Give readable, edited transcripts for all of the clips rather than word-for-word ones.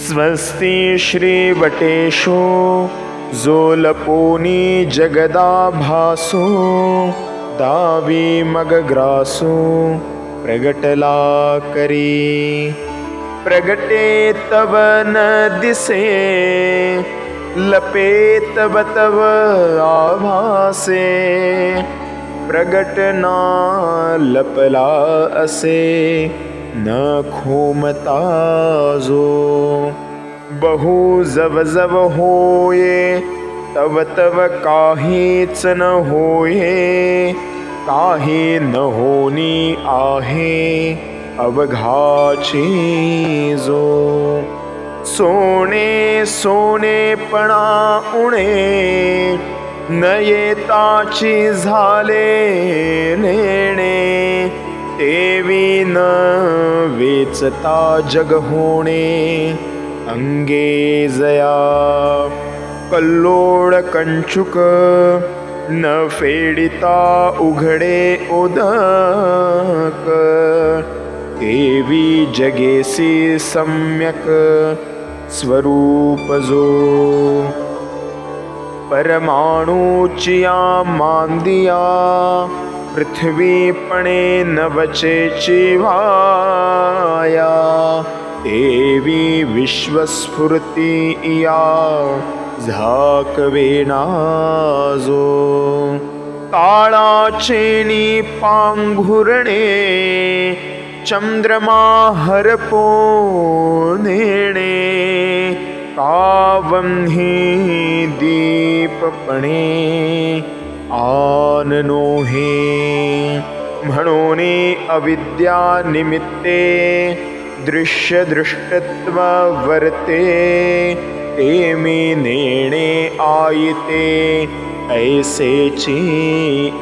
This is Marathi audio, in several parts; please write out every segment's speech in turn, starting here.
स्वस्ति श्रीवटेषु जोलपोनी जगदाभासो दावी मगग्रासो प्रगटला करी। प्रगटे तव न दिसे लपेत तव आभासे प्रगटना लपला असे न खोमता जो। बहु जव जव होये तव तव काहीच न होये काही न होनी आहे अवघाची जो। सोने सोनेपणा उणे न येताची झाले नेणे तेवी न वेचता जग होणे अंगे जया। कल्लोळ कंचुक न फेडिता उघडे उदक तेवी जगेसी सम्यक स्वरूप जो। परमाणुचिया मांदिया पृथ्वीपणे न वचेची वाया तेवी विश्वस्फूर्ती इया झाकवेना जो। काळाचेनी पांघुरणे चंद्रमा हरपो नेणे कावन्ही दीपपणे आननो हे। म्हणोने अविद्या निमित्ते दृश्य दृष्टत्व वर्ते तेमी नेणे आयते ऐसेची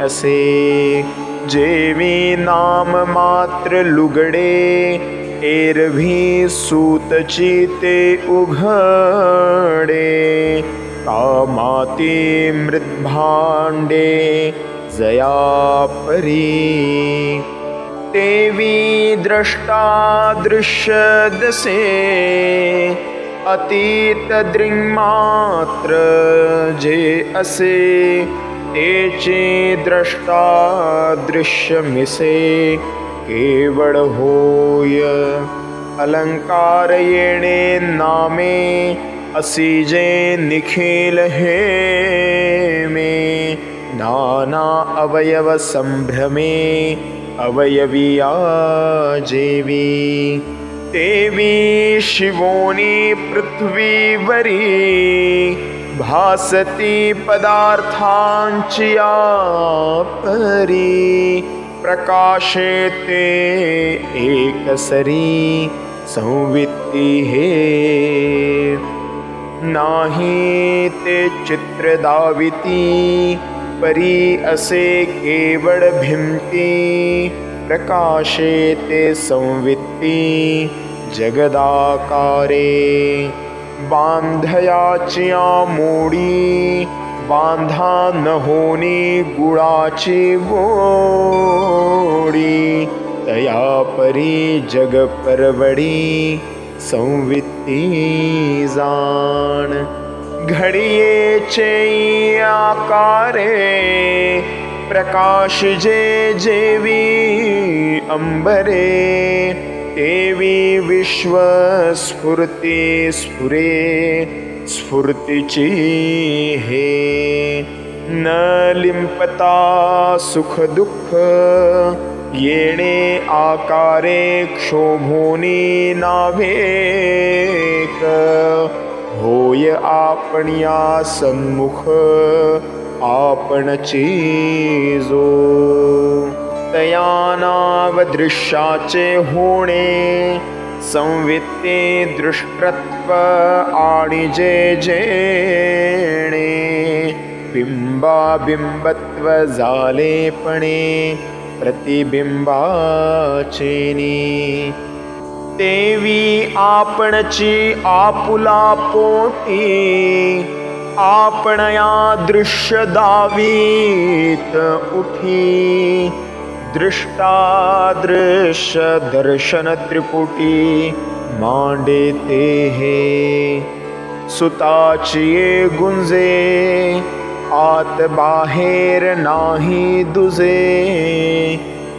असे। जेवी नाम मात्र लुगडे एरवी सूतची ते उघडे कामाती मृद्भांडे जया परी तेवी द्रष्टा दृश्य दसे अतीत दृङ्मात्र जे असे तेचे द्रष्टा दृश्य मिसे केवळ होय। अलंकार येणे नामे असी जे निखिल हे मे नाना अवयव संभ्रमे अवयविया जेवी तेवी शिवोनी पृथ्वीवरी भासती पदार्थांचिया परी प्रकाशे ते एकसरी संवित्ती हे नाही ते चित्र दाविती परी असे केवळ भिंती प्रकाशे ते संवित्ती जगदाकारे बांधयाचिया मोडी बांधा न होनी गुळाची गोडी तया परी जग परवडी संवित्ती जाण घडियेचे आकारे प्रकाश जे जेवी अंबरे तेवी विश्व स्फूर्ती स्फुरे स्फूर्तीची हे न लिंपता सुख दुःख येणे आकारे क्षोभोनी नावेक होय आपणया सन्मुख आपणची जो तया नाव दृश्याचे होणे संवित्ते दृष्टत्व आणि जे जेणे बिंबा बिंबत्व झालेपणे प्रतिबिंबाचेनी तेवी आपणची आपुला पोटी आपणया दृश्य दावीत उठी दृष्टा दृश्य दर्शन त्रिपुटी मांडे ते हे सुताचिये गुंजे आत बाहेर नाही दुजे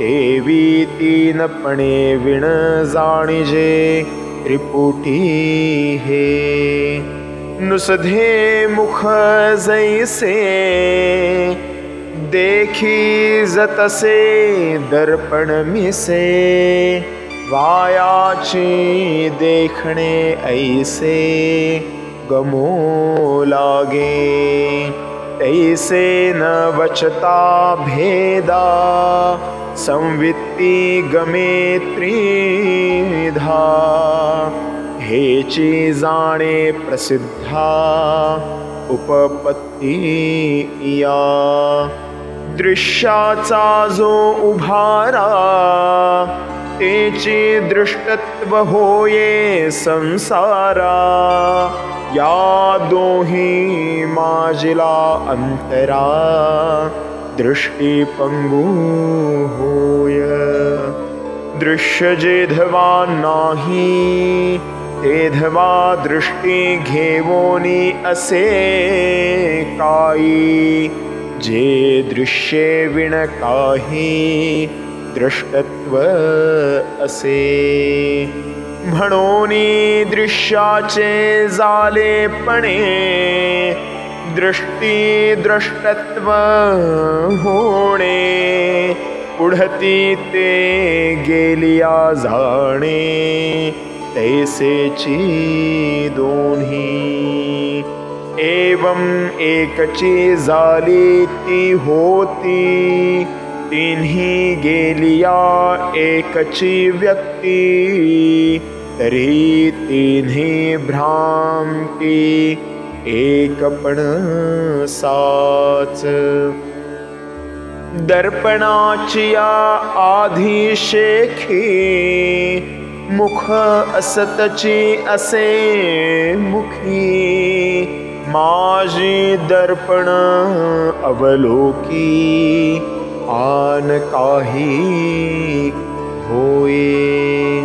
एवी तीनपणे विण जाणिजे त्रिपुटी हे नुसधे मुख जैसे देखी जतसे दर्पण मिसे वायाची देखणे ऐसे गमो लागे तैसे न वचता भेदा संवित्ती गमे त्रिधा हेची जाणे प्रसिद्धा उपपत्ती या दृश्याचा जो उभारा तेची दृष्टत्व होये संसारा या दोही माजिला अंतरा दृष्टी पंगू होय दृश्य जेधवा नाही तेधवा दृष्टी घेवोनी असे काई जे दृश्ये विण काही दृष्टत्व असे म्हणोनी दृश्याचे जालेपणे दृष्टी दृष्टत्व होणे पुढती ते गेलिया जाणे तैसेची दोन्ही एवं एकची झाली ती होती तिन्ही गेलिया एकची व्यक्ती तरी तिन्ही भ्रांती एकपण साच दर्पणाची आधी शेखी मुख असतची असे मुखी माझी दर्पण अवलोकी आन काही होये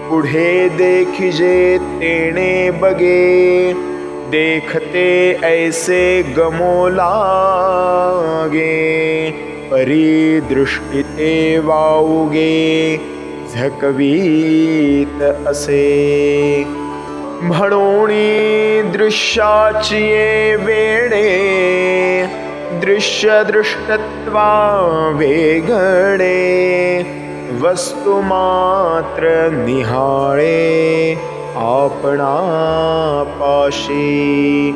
पुढे देखिजे तेणे बगे देखते ऐसे गमो लागे परी दृष्टीते वाऊगे झकवीत असे म्हणोनी दृश्याची वेडे दृश्य दृष्टत्वा वेगळे वस्तु मात्र निहाळे आपणा पाशी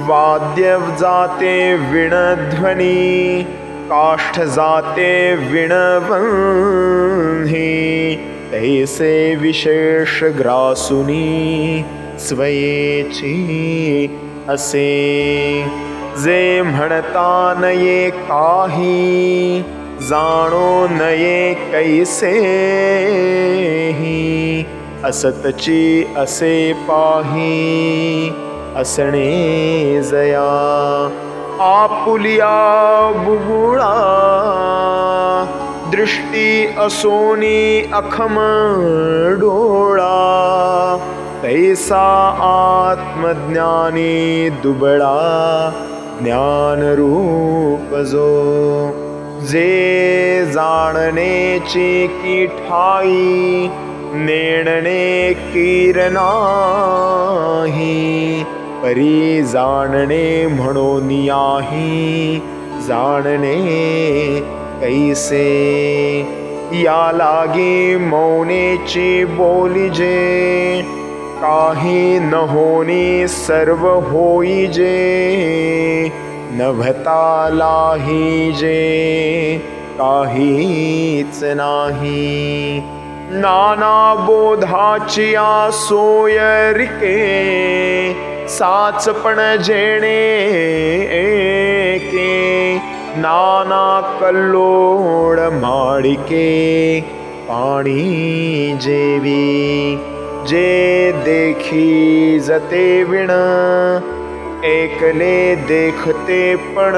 वाद्य जाते विणध्वनी काष्ठ जाते विणवंही तैसे विशेष ग्रासुनी स्वयेची असे जे म्हणता नये काही जाणो नये कैसे ही असतची असे पाही असणे जया आपुलिया बुबुळा दृष्टी असोनी अखम डोळा तैसा आत्मज्ञानी दुबळा ज्ञान रूप जो जे जाणनेची की ठाई नेणणे कीर नाही परी जाणणे म्हणोनियाही जाणणे कैसे या लागी मौनेची बोलिजे काही न होनी सर्व होईजे नभता लाहीजे काहीच नाही नाना बोधाची सोय रिके साचपण जेणे एके नाना कल्लोळ माडिके पाणी जेवी जे देखी जते विण एकले देखते पण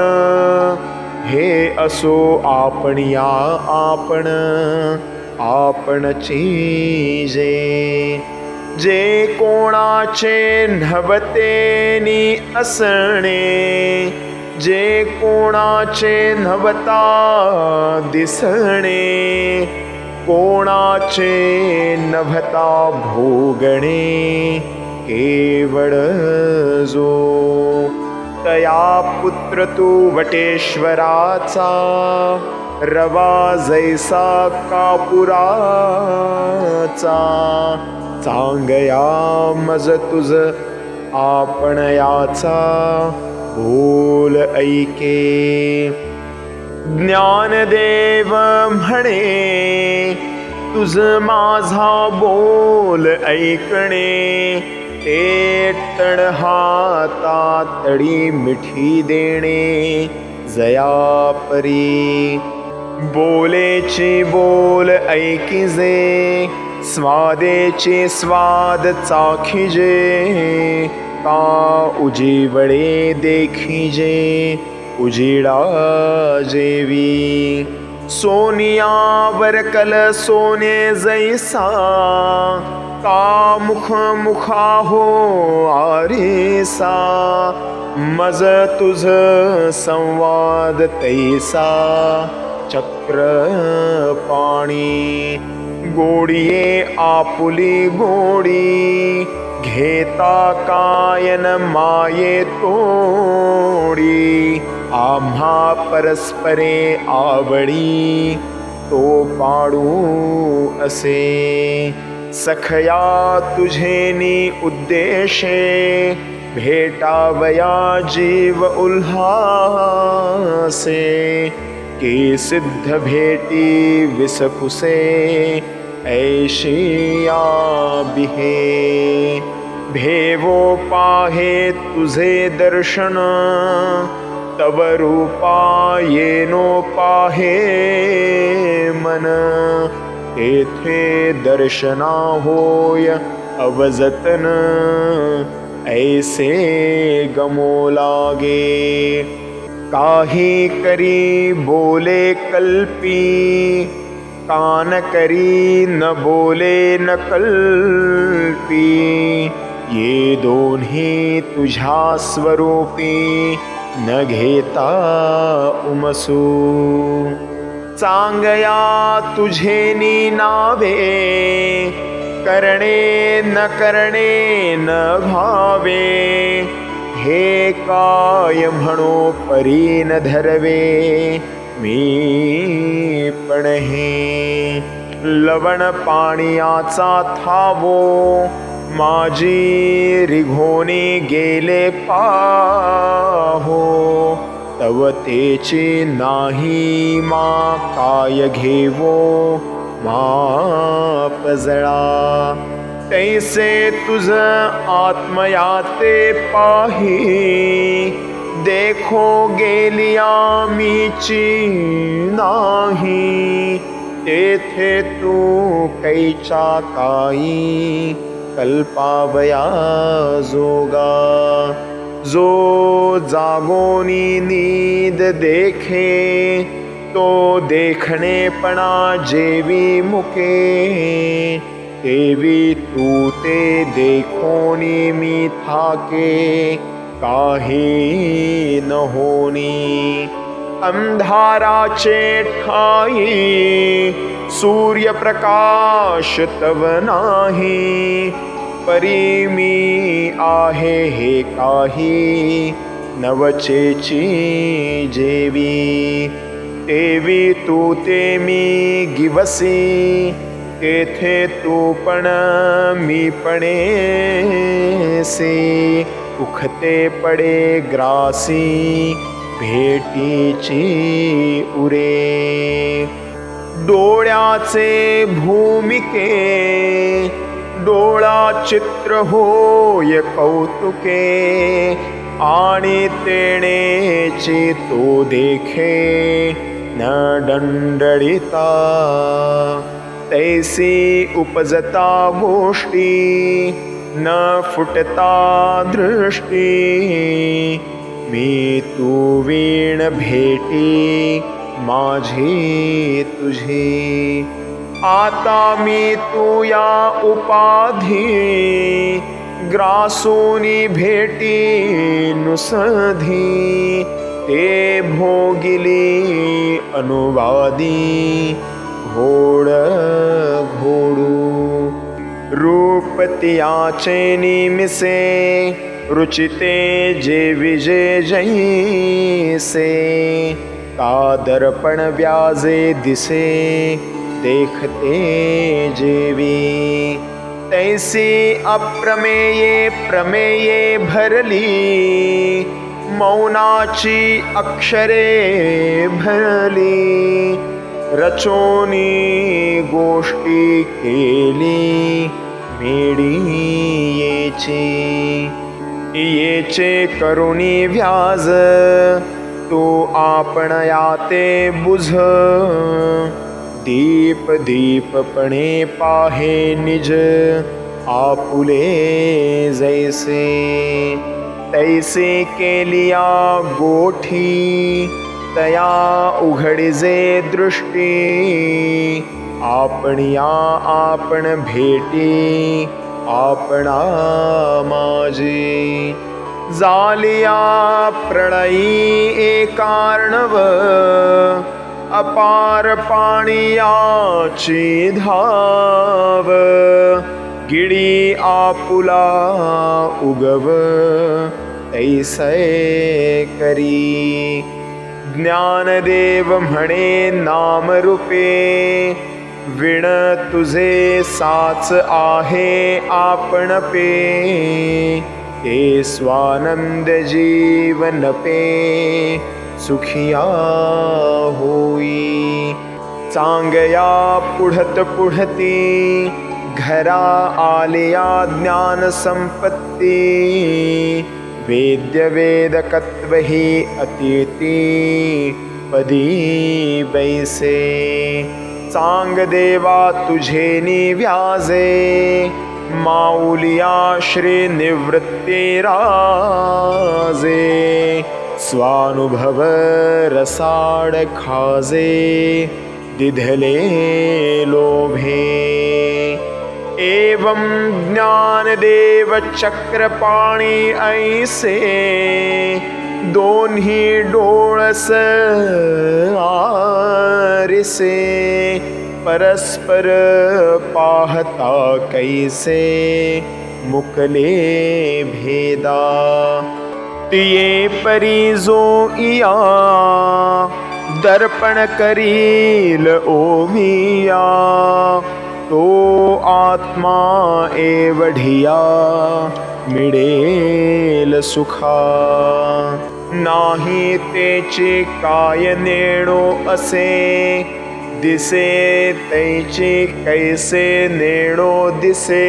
हे असो आपणिया आपण आपणची जे जे कोणाचे नव्हतेनी असणे, जे कोणाचे नव्हता दिसणे, कोणाचे नव्हता भोगणे, केवळ जो तया पुत्र तू वटेश्वराचा, रवा जैसा कापुराचा, चांगया मज तुझ आपणयाचा, बोल ऐके. ज्ञानदेव म्हणे तुझ माझा बोल ऐकणे, ते तण हातातडी मिठी देणे, जया परी. बोलेची बोल ऐकिजे, स्वादेचे स्वाद चाखिजे, का उजिवळे देखिजे, उजिडा जेवी. सोनियावर कल सोने जैसा, का मुख मुखा हो आरेसा, मज तुझ संवाद तैसा, चक्र पाणी. गोडिये आपुली गोडी, घेता कायन माये तोडी, आम्हा परस्परे आवडी, तो पाडू असे. सखया तुझेनी उद्देशे, भेटावया जीव उल्हासे, के सिद्ध भेटी विसकुसे, ऐशिया बिहे. भेवो पाहे तुझे दर्शन, तव रूपा येनो पाहे मन, तेथे दर्शना होय अवजतन, ऐसे गमो लागे. काही करी बोले कल्पी, कान करी न बोले न कल्पी, ये दोन्ही तुझ्या स्वरूपी, न घेता उमसू. चांगया तुझेनी नावे, करणे न करणे न भावे, हे काय म्हणो परी न धरवे, मी पण हे. लवण पाण्याचा थावो, माझी रिघोनी गेले पाहो, तव तेची नाही मा काय घेवो, माप जळा. तैसे तुझ आत्मयाते पाही, देखो गेलिया मीची नाही, तेथे तू कैचा काई, कल्पावया जोगा. जो जागोनी नीद देखे, तो देखणेपणा जेवी मुके, तेवी तू ते देखोनी मी थाके, काही न होनी. अंधाराचे ठाई, सूर्यप्रकाश तव नाही, परी मी आहे हे काही, नवचेची जेवी. तेवी तू ते मी गिवसी, तेथे तू पण मी पणेसी, उखते पडे ग्रासी, भेटीची उरे. डोळ्याचे भूमिके, डोळा चित्र होय कौतुके, आणि तेणेची तो देखे न दंडळिता. तैसी उपजता गोष्टी, न फुटता दृष्टी, मी तू वीण भेटी माझी तुझी. आता मी तू या उपाधी ग्रासूनी भेटी नुसधी ते भोगिली अनुवादी घोड घोडू रूप तियाचे निमिसे रुचिते जे विजय जैसे का दर्पण व्याजे दिसे देखते जेवी तैसी अप्रमेये प्रमेये भरली मौनाची अक्षरे भरली रचोनी गोष्टी केली मेडी येचे करुणी व्याज तू आपण याते बुझ दीप दीपपणे पाहे निज आपुले जैसे तैसे केलिया गोठी तया उघडिजे दृष्टी आपणिया आपण भेटी आपणा माझी जालिया प्रणयी एकार्णव अपार पाणियाची धाव गिडी आपुला उगव तैसे करी ज्ञानदेव म्हणे नामरूपे विण तुझे साच आहे आपण पे ते स्वानंद जीवन पे सुखिया होई चांगया पुढत पुढती घरा आलिया ज्ञान संपत्ती वेद्य वेदकत्व ही अतिथी पदी बैसे चांग देवा तुझे निव्याजे माऊलिया श्री निवृत्ती राजे स्वानुभव रसाड खाजे दिधले लोभे एवं ज्ञानदेव चक्रपाणी ऐसे दोन्ही डोळस आरिसे परस्पर पाहता कैसे मुकले भेदा तिये परी जो इया दर्पण करील ओविया तो आत्मा एवढिया मिळेल सुखा नाही तेचे काय नेणो असे दिसे तैचे कैसे नेणो दिसे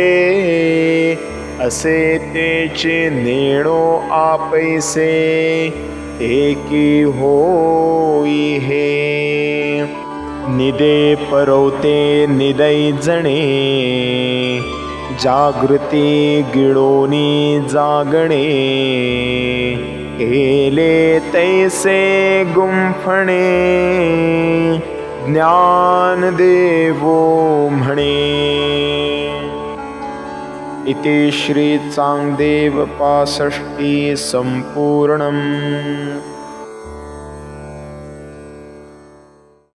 असे तेचे नेणो आपैसे एकी होई हे निदे परवते निदै जणे जागृती गिळोनी जागणे केले तैसे गुंफणे ज्ञान देवो म्हणे। इति श्री चांगदेव 65 संपूर्णम्।